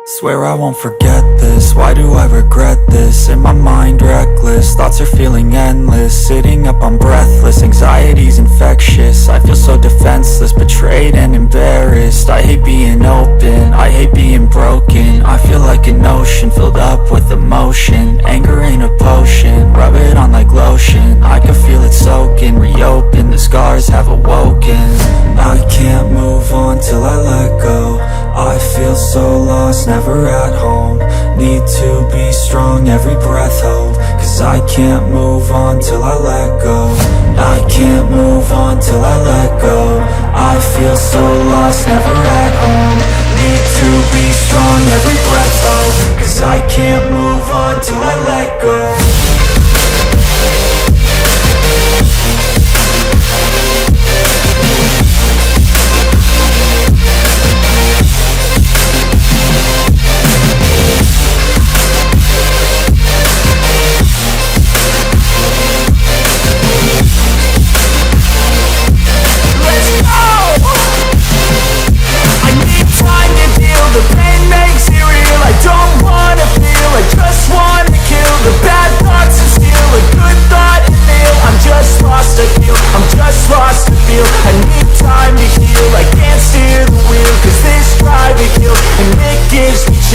Swear I won't forget this, why do I regret this? In my mind reckless, thoughts are feeling endless. Sitting up I'm breathless, anxiety's infectious. I feel so defenseless, betrayed and embarrassed. I hate being open, I hate being broken. I feel like an ocean filled up with emotion. Anger ain't a potion, rub it on like lotion. I can feel it soaking, reopen, the scars have awoken. I can't move on till I let go. I feel so lost, never at home. Need to be strong, every breath hold. Cause I can't move on till I let go. I can't move on till I let go. I feel so lost, never at home. Need to be strong, every breath hold. Cause I can't move on till I let go.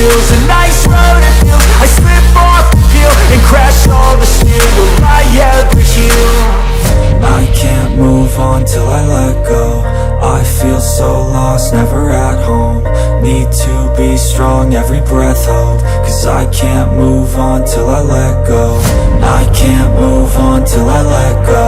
A nice road to feel. I slip off the peel and crash all the steel. Will I ever heal? I can't move on till I let go. I feel so lost, never at home. Need to be strong, every breath hold. Cause I can't move on till I let go. I can't move on till I let go.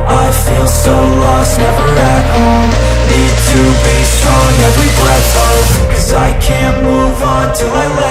I feel so lost, never at home. Need to be strong, every breath hold. Cause I can't move on till I let go.